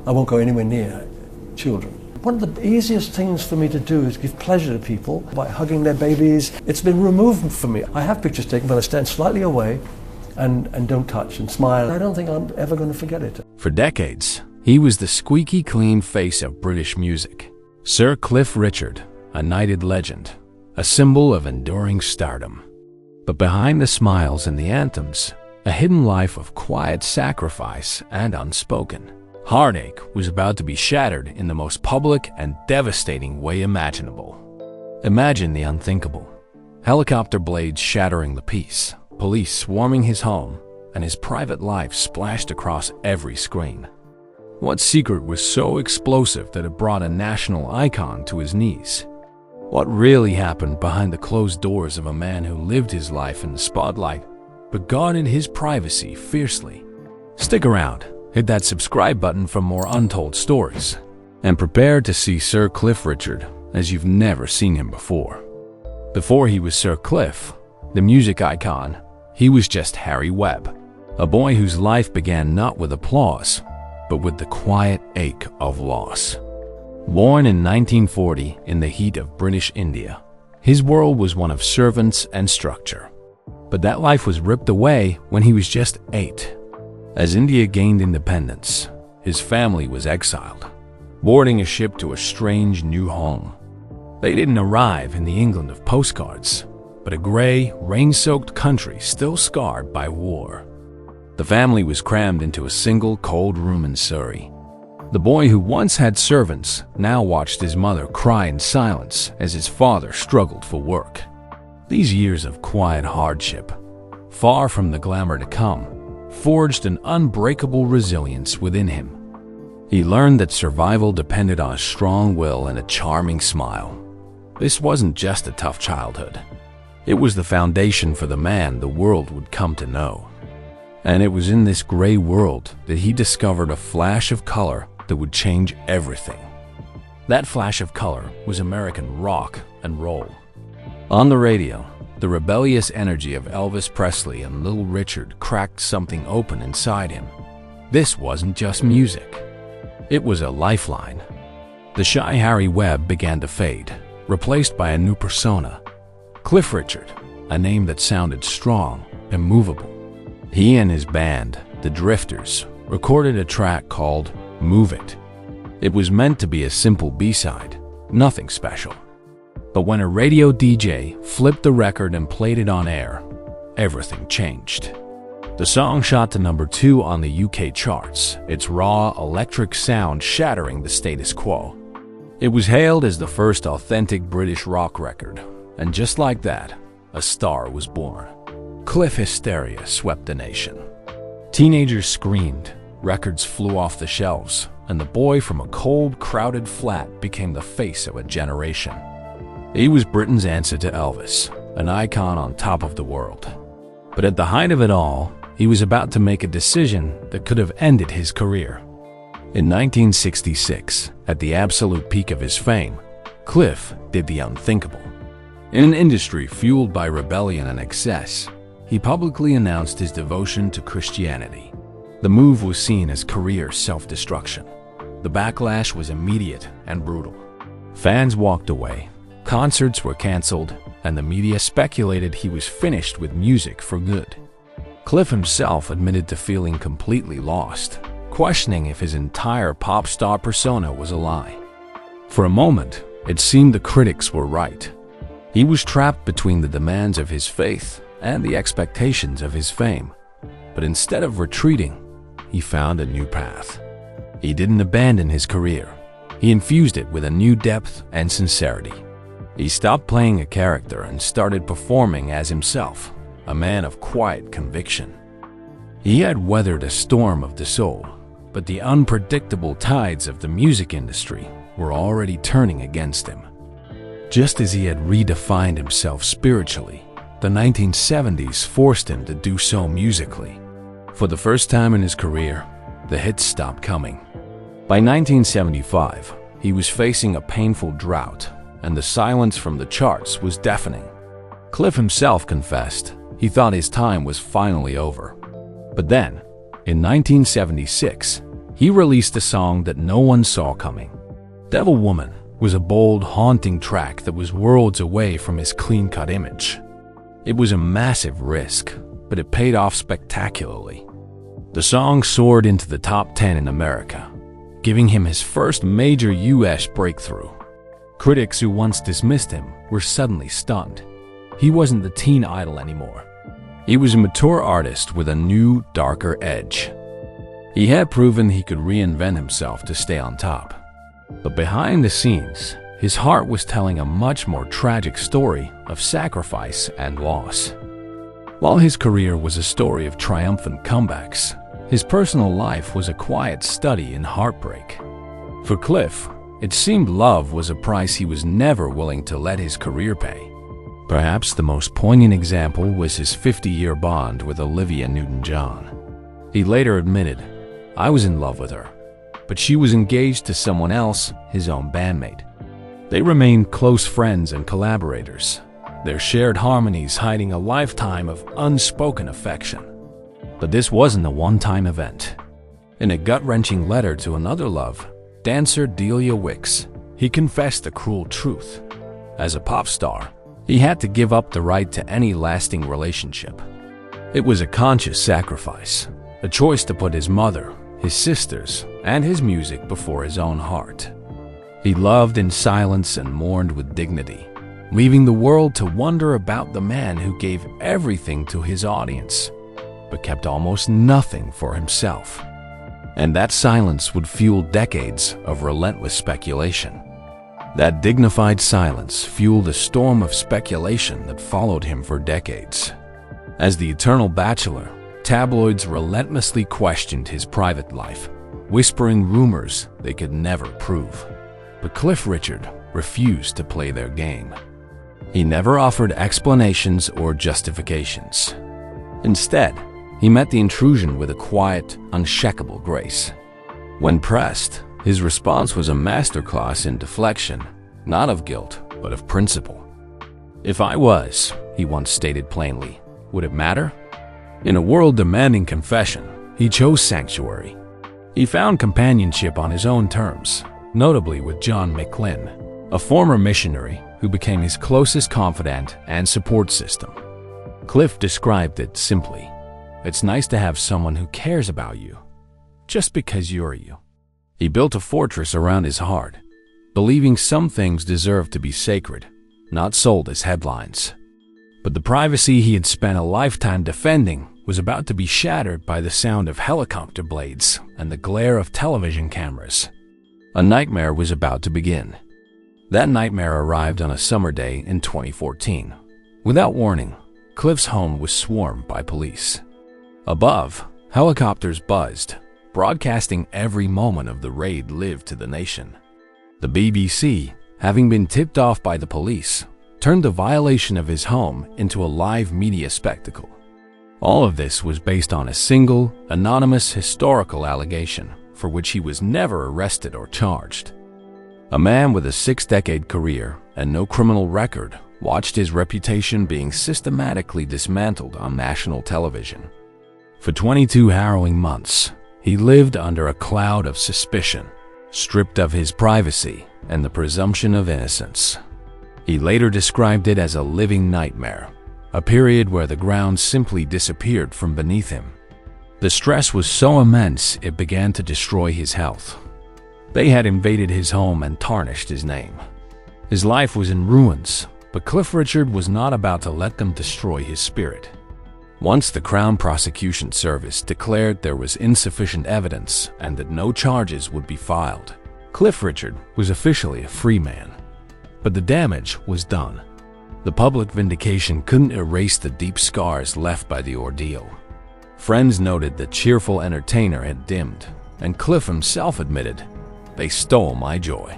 I won't go anywhere near children. One of the easiest things for me to do is give pleasure to people by hugging their babies. It's been removed from me. I have pictures taken, but I stand slightly away and don't touch and smile. I don't think I'm ever going to forget it. For decades, he was the squeaky clean face of British music. Sir Cliff Richard, a knighted legend, a symbol of enduring stardom. But behind the smiles and the anthems, a hidden life of quiet sacrifice and unspoken heartache was about to be shattered in the most public and devastating way imaginable. Imagine the unthinkable. Helicopter blades shattering the peace, police swarming his home, and his private life splashed across every screen. What secret was so explosive that it brought a national icon to his knees? What really happened behind the closed doors of a man who lived his life in the spotlight but guarded his privacy fiercely? Stick around, hit that subscribe button for more untold stories, and prepare to see Sir Cliff Richard as you've never seen him before. Before he was Sir Cliff, the music icon, he was just Harry Webb, a boy whose life began not with applause, but with the quiet ache of loss. Born in 1940 in the heat of British India, his world was one of servants and structure. But that life was ripped away when he was just 8. As India gained independence, his family was exiled, boarding a ship to a strange new home. They didn't arrive in the England of postcards, but a gray, rain-soaked country still scarred by war. The family was crammed into a single cold room in Surrey. The boy who once had servants now watched his mother cry in silence as his father struggled for work. These years of quiet hardship, far from the glamour to come, forged an unbreakable resilience within him. He learned that survival depended on a strong will and a charming smile. This wasn't just a tough childhood. It was the foundation for the man the world would come to know. And it was in this gray world that he discovered a flash of color that would change everything. That flash of color was American rock and roll. On the radio, the rebellious energy of Elvis Presley and Little Richard cracked something open inside him. This wasn't just music. It was a lifeline. The shy Harry Webb began to fade, replaced by a new persona. Cliff Richard, a name that sounded strong and movable. He and his band, the Drifters, recorded a track called Move It. It was meant to be a simple B-side, nothing special. But when a radio DJ flipped the record and played it on air, everything changed. The song shot to number 2 on the UK charts, its raw, electric sound shattering the status quo. It was hailed as the first authentic British rock record, and just like that, a star was born. Cliff hysteria swept the nation. Teenagers screamed, records flew off the shelves, and the boy from a cold, crowded flat became the face of a generation. He was Britain's answer to Elvis, an icon on top of the world. But at the height of it all, he was about to make a decision that could have ended his career. In 1966, at the absolute peak of his fame, Cliff did the unthinkable. In an industry fueled by rebellion and excess, he publicly announced his devotion to Christianity. The move was seen as career self-destruction. The backlash was immediate and brutal. Fans walked away, concerts were canceled, and the media speculated he was finished with music for good. Cliff himself admitted to feeling completely lost, questioning if his entire pop star persona was a lie. For a moment, it seemed the critics were right. He was trapped between the demands of his faith and the expectations of his fame. But instead of retreating, he found a new path. He didn't abandon his career. He infused it with a new depth and sincerity. He stopped playing a character and started performing as himself, a man of quiet conviction. He had weathered a storm of the soul, but the unpredictable tides of the music industry were already turning against him. Just as he had redefined himself spiritually, the 1970s forced him to do so musically. For the first time in his career, the hits stopped coming. By 1975, he was facing a painful drought, and the silence from the charts was deafening. Cliff himself confessed he thought his time was finally over. But then, in 1976, he released a song that no one saw coming. Devil Woman was a bold, haunting track that was worlds away from his clean-cut image. It was a massive risk, but it paid off spectacularly. The song soared into the top 10 in America, giving him his first major US breakthrough. Critics who once dismissed him were suddenly stunned. He wasn't the teen idol anymore. He was a mature artist with a new, darker edge. He had proven he could reinvent himself to stay on top. But behind the scenes, his heart was telling a much more tragic story of sacrifice and loss. While his career was a story of triumphant comebacks, his personal life was a quiet study in heartbreak. For Cliff, it seemed love was a price he was never willing to let his career pay. Perhaps the most poignant example was his 50-year bond with Olivia Newton-John. He later admitted, "I was in love with her, but she was engaged to someone else, his own bandmate." They remained close friends and collaborators, their shared harmonies hiding a lifetime of unspoken affection. But this wasn't a one-time event. In a gut-wrenching letter to another love, dancer Delia Wicks, he confessed the cruel truth. As a pop star, he had to give up the right to any lasting relationship. It was a conscious sacrifice, a choice to put his mother, his sisters, and his music before his own heart. He loved in silence and mourned with dignity, leaving the world to wonder about the man who gave everything to his audience, but kept almost nothing for himself. And that silence would fuel decades of relentless speculation. That dignified silence fueled a storm of speculation that followed him for decades. As the eternal bachelor, tabloids relentlessly questioned his private life, whispering rumors they could never prove. But Cliff Richard refused to play their game. He never offered explanations or justifications. Instead, he met the intrusion with a quiet, unshakable grace. When pressed, his response was a masterclass in deflection, not of guilt, but of principle. "If I was," he once stated plainly, "would it matter?" In a world demanding confession, he chose sanctuary. He found companionship on his own terms, notably with John McLean, a former missionary who became his closest confidant and support system. Cliff described it simply: "It's nice to have someone who cares about you, just because you're you." He built a fortress around his heart, believing some things deserved to be sacred, not sold as headlines. But the privacy he had spent a lifetime defending was about to be shattered by the sound of helicopter blades and the glare of television cameras. A nightmare was about to begin. That nightmare arrived on a summer day in 2014. Without warning, Cliff's home was swarmed by police. Above, helicopters buzzed, broadcasting every moment of the raid lived to the nation. The BBC, having been tipped off by the police, turned the violation of his home into a live media spectacle. All of this was based on a single, anonymous historical allegation for which he was never arrested or charged. A man with a 6-decade career and no criminal record watched his reputation being systematically dismantled on national television. For 22 harrowing months, he lived under a cloud of suspicion, stripped of his privacy and the presumption of innocence. He later described it as a living nightmare, a period where the ground simply disappeared from beneath him. The stress was so immense it began to destroy his health. They had invaded his home and tarnished his name. His life was in ruins, but Cliff Richard was not about to let them destroy his spirit. Once the Crown Prosecution Service declared there was insufficient evidence and that no charges would be filed, Cliff Richard was officially a free man. But the damage was done. The public vindication couldn't erase the deep scars left by the ordeal. Friends noted the cheerful entertainer had dimmed, and Cliff himself admitted, "They stole my joy."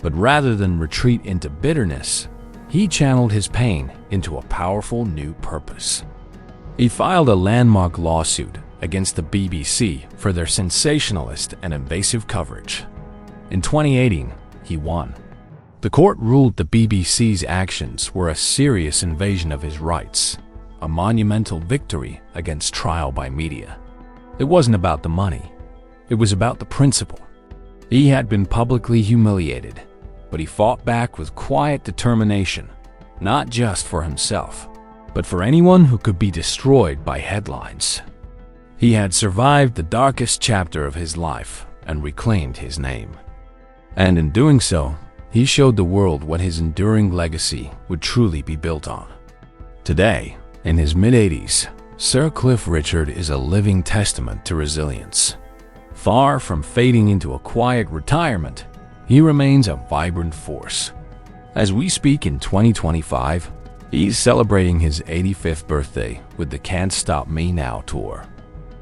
But rather than retreat into bitterness, he channeled his pain into a powerful new purpose. He filed a landmark lawsuit against the BBC for their sensationalist and invasive coverage. In 2018, he won. The court ruled the BBC's actions were a serious invasion of his rights, a monumental victory against trial by media. It wasn't about the money. It was about the principle. He had been publicly humiliated, but he fought back with quiet determination, not just for himself, but for anyone who could be destroyed by headlines. He had survived the darkest chapter of his life and reclaimed his name. And in doing so, he showed the world what his enduring legacy would truly be built on. Today, in his mid-80s, Sir Cliff Richard is a living testament to resilience. Far from fading into a quiet retirement, he remains a vibrant force. As we speak in 2025, he's celebrating his 85th birthday with the Can't Stop Me Now tour,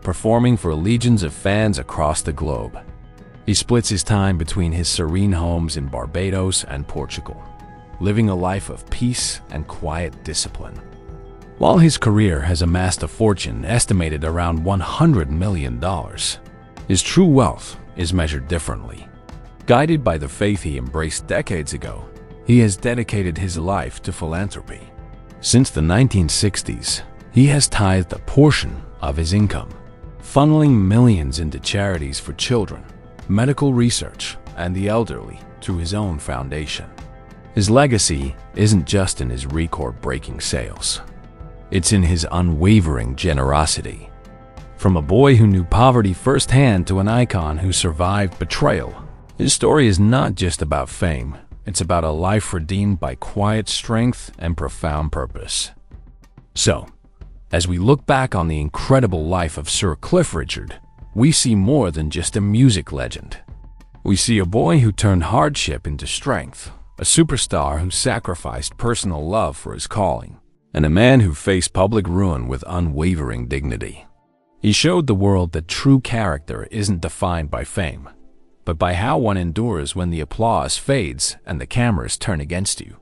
performing for legions of fans across the globe. He splits his time between his serene homes in Barbados and Portugal, living a life of peace and quiet discipline. While his career has amassed a fortune estimated around $100 million, his true wealth is measured differently. Guided by the faith he embraced decades ago, he has dedicated his life to philanthropy. Since the 1960s, he has tithed a portion of his income, funneling millions into charities for children, medical research, and the elderly through his own foundation. His legacy isn't just in his record-breaking sales. It's in his unwavering generosity. From a boy who knew poverty firsthand to an icon who survived betrayal, his story is not just about fame. It's about a life redeemed by quiet strength and profound purpose. So, as we look back on the incredible life of Sir Cliff Richard, we see more than just a music legend. We see a boy who turned hardship into strength, a superstar who sacrificed personal love for his calling, and a man who faced public ruin with unwavering dignity. He showed the world that true character isn't defined by fame, but by how one endures when the applause fades and the cameras turn against you.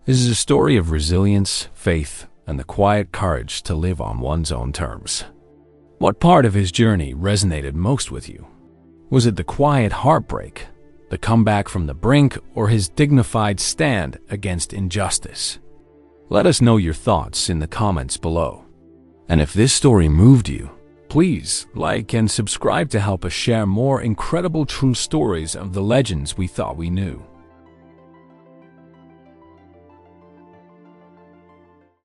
This is a story of resilience, faith, and the quiet courage to live on one's own terms. What part of his journey resonated most with you? Was it the quiet heartbreak, the comeback from the brink, or his dignified stand against injustice? Let us know your thoughts in the comments below. And if this story moved you, please like and subscribe to help us share more incredible true stories of the legends we thought we knew.